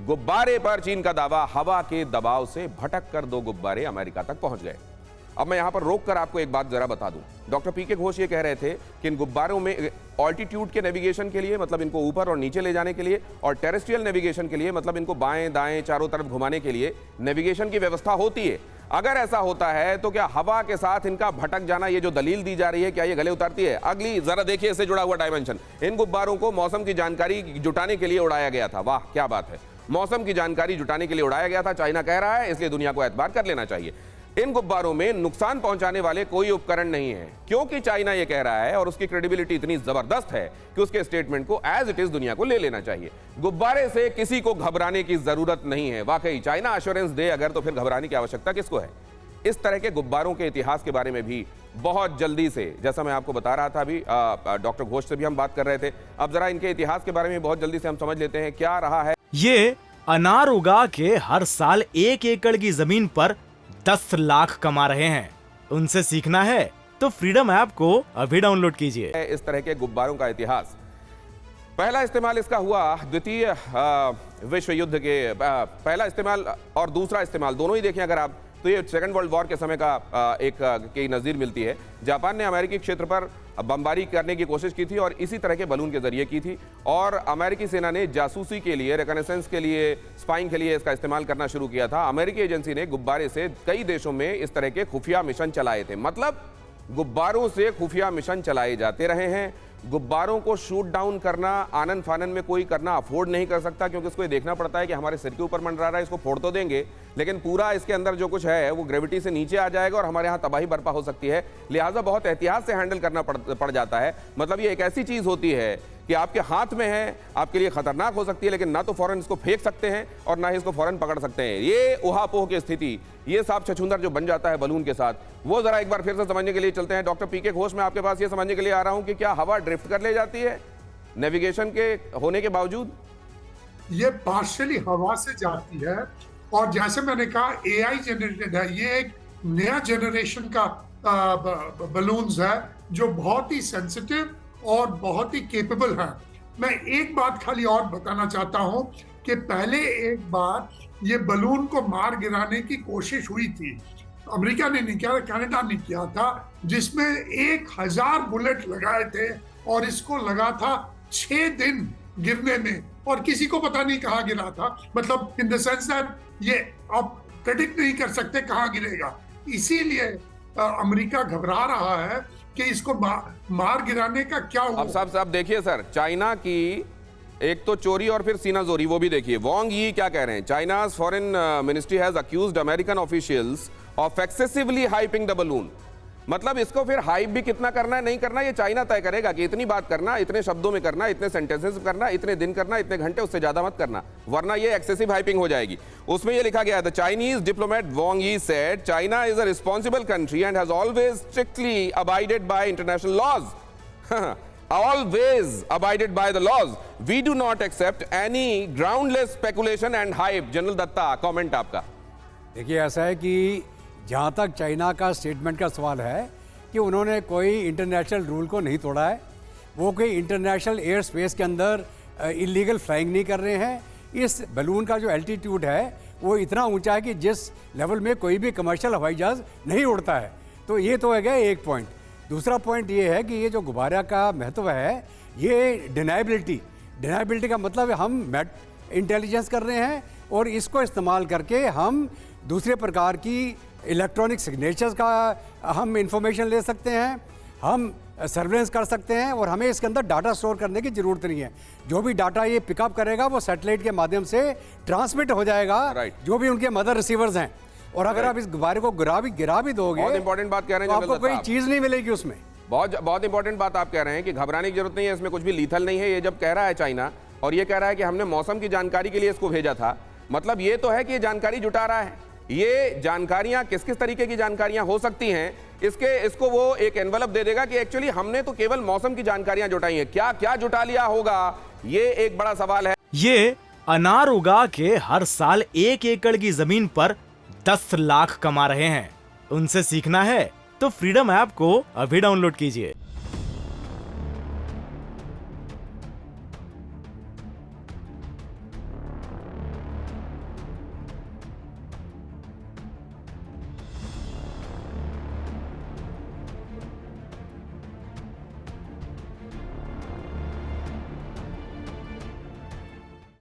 गुब्बारे पर चीन का दावा, हवा के दबाव से भटक कर 2 गुब्बारे अमेरिका तक पहुंच गए। अब मैं यहां पर रोककर आपको एक बात जरा बता दूं। डॉक्टर पीके घोष ये कह रहे थे कि इन गुब्बारों में ऑल्टीट्यूड के नेविगेशन के लिए, मतलब इनको ऊपर और नीचे ले जाने के लिए, और टेरेस्ट्रियल नेविगेशन के लिए, मतलब इनको बाएं दाएं चारों तरफ घुमाने के लिए नेविगेशन की व्यवस्था होती है। अगर ऐसा होता है तो क्या हवा के साथ इनका भटक जाना, ये जो दलील दी जा रही है, क्या ये गले उतारती है? अगली जरा देखिए इससे जुड़ा हुआ डायमेंशन। इन गुब्बारों को मौसम की जानकारी जुटाने के लिए उड़ाया गया था। वाह क्या बात है, मौसम की जानकारी जुटाने के लिए उड़ाया गया था। चाइना कह रहा है, इसलिए दुनिया को एतबार कर लेना चाहिए। इन गुब्बारों में नुकसान पहुंचाने वाले कोई उपकरण नहीं है, क्योंकि चाइना ये कह रहा है और उसकी क्रेडिबिलिटी इतनी जबरदस्त है कि उसके स्टेटमेंट को एज इट इज दुनिया को ले लेना चाहिए। गुब्बारे से किसी को घबराने की जरूरत नहीं है। वाकई चाइना एश्योरेंस दे अगर, तो फिर घबराने की आवश्यकता किसको है? इस तरह के गुब्बारों के इतिहास के बारे में भी बहुत जल्दी से, जैसा मैं आपको बता रहा था अभी, डॉक्टर घोष से भी हम बात कर रहे थे, अब जरा इनके इतिहास के बारे में बहुत जल्दी से हम समझ लेते हैं क्या रहा है। ये अनार उगा के हर साल 1 एकड़ की जमीन पर 10 लाख कमा रहे हैं। उनसे सीखना है तो फ्रीडम ऐप को अभी डाउनलोड कीजिए। इस तरह के गुब्बारों का इतिहास, पहला इस्तेमाल इसका हुआ द्वितीय विश्व युद्ध के, पहला इस्तेमाल और दूसरा इस्तेमाल दोनों ही देखें अगर आप, तो ये सेकंड वर्ल्ड वॉर के समय का एक की नज़ीर मिलती है। जापान ने अमेरिकी क्षेत्र पर बमबारी करने की कोशिश की थी और इसी तरह के बलून के जरिए की थी, और अमेरिकी सेना ने जासूसी के लिए, रिकनेसेंस के लिए, स्पाइंग के लिए इसका इस्तेमाल करना शुरू किया था। अमेरिकी एजेंसी ने गुब्बारे से कई देशों में इस तरह के खुफिया मिशन चलाए थे। मतलब गुब्बारों से खुफिया मिशन चलाए जाते रहे हैं। गुब्बारों को शूट डाउन करना आनन फानन में कोई करना अफोर्ड नहीं कर सकता, क्योंकि उसको ये देखना पड़ता है कि हमारे सिर के ऊपर मंडरा रहा है, इसको फोड़ तो देंगे लेकिन पूरा इसके अंदर जो कुछ है वो ग्रेविटी से नीचे आ जाएगा और हमारे यहाँ तबाही बर्पा हो सकती है। लिहाजा बहुत एहतियात से हैंडल करना पड़ जाता है। मतलब ये एक ऐसी चीज़ होती है कि आपके हाथ में है, आपके लिए खतरनाक हो सकती है, लेकिन ना तो फौरन इसको फेंक सकते हैं और ना ही इसको फौरन पकड़ सकते हैं। ये उहापोह की स्थिति, ये सांप छछूंदर जो बन जाता है बलून के साथ, वो जरा एक बार फिर से समझने के लिए चलते हैं। डॉक्टर पीके घोष, मैं आपके पास ये समझने के लिए आ रहा हूं कि क्या हवा ड्रिफ्ट कर ले जाती है नेविगेशन के होने के बावजूद? ये पार्शियली हवा से जाती है, और जैसे मैंने कहा एआई जनरेटेड है। ये एक नया जनरेशन का बलून्स है जो बहुत ही सेंसिटिव और बहुत ही केपेबल है। मैं एक बात खाली और बताना चाहता हूं कि पहले एक बार ये बलून को मार गिराने की कोशिश हुई थी। अमेरिका ने नहीं किया, कनाडा ने किया था, जिसमें 1000 बुलेट लगाए थे और इसको लगा था 6 दिन गिरने में, और किसी को पता नहीं कहाँ गिरा था। मतलब इन द सेंस दैट ये आप प्रेडिक्ट नहीं कर सकते कहाँ गिरेगा। इसीलिए अमेरिका घबरा रहा है कि इसको मार गिराने का क्या हुआ। अब साहब देखिए सर, चाइना की एक तो चोरी और फिर सीनाजोरी, वो भी देखिए। वांग यी क्या कह रहे हैं? China's foreign ministry has accused American officials of excessively hyping the balloon. मतलब इसको फिर हाइप भी कितना करना है, नहीं करना, ये चाइना तय करेगा कि इतनी बात करना, इतने शब्दों में करना, इतने सेंटेंसेस करना, इतने दिन करना, इतने घंटे, उससे ज्यादा मत करना, वरना ये एक्सेसिव हाइपिंग हो जाएगी। उसमें ये लिखा गया था, Chinese diplomat Wang Yi said China is a responsible country and has always strictly abided by international laws. always abided by the laws. We do not accept any groundless speculation and hype. General Datta, comment आपका। देखिए, ऐसा है कि जहाँ तक China का statement का सवाल है कि उन्होंने कोई इंटरनेशनल रूल को नहीं तोड़ा है, वो कोई इंटरनेशनल एयर स्पेस के अंदर इलीगल फ्लाइंग नहीं कर रहे हैं। इस बलून का जो एल्टीट्यूड है वो इतना ऊंचा है कि जिस लेवल में कोई भी कमर्शियल हवाई जहाज़ नहीं उड़ता है। तो ये तो है गया एक पॉइंट। दूसरा पॉइंट ये है कि ये जो गुब्बारा का महत्व है, ये डिनाइबिलिटी का मतलब है हम इंटेलिजेंस कर रहे हैं और इसको इस्तेमाल करके हम दूसरे प्रकार की इलेक्ट्रॉनिक सिग्नेचर्स का हम इंफॉर्मेशन ले सकते हैं, हम सर्वेलेंस कर सकते हैं, और हमें इसके अंदर डाटा स्टोर करने की ज़रूरत नहीं है। जो भी डाटा ये पिकअप करेगा वो सैटेलाइट के माध्यम से ट्रांसमिट हो जाएगा, जो भी उनके मदर रिसीवर्स हैं। और अगर आप इस गुब्बारे को गिरा भी दोगे, बहुत इंपॉर्टेंट बात कह रहे हैं, तो आपको कोई चीज़ नहीं मिलेगी उसमें। बहुत इंपॉर्टेंट बात आप कह रहे हैं कि घबराने की जरूरत नहीं है, इसमें कुछ भी लीथल नहीं है। ये जब कह रहा है चाइना, और ये कह रहा है कि हमने मौसम की जानकारी के लिए इसको भेजा था, मतलब ये तो है कि ये जानकारी जुटा रहा है। ये जानकारियां किस किस तरीके की जानकारियां हो सकती हैं, इसको वो एक एनवलप दे देगा कि एक्चुअली हमने तो केवल मौसम की जानकारियां जुटाई हैं। क्या क्या जुटा लिया होगा, ये एक बड़ा सवाल है। ये अनार उगा के हर साल 1 एकड़ की जमीन पर 10 लाख कमा रहे हैं। उनसे सीखना है तो फ्रीडम ऐप को अभी डाउनलोड कीजिए।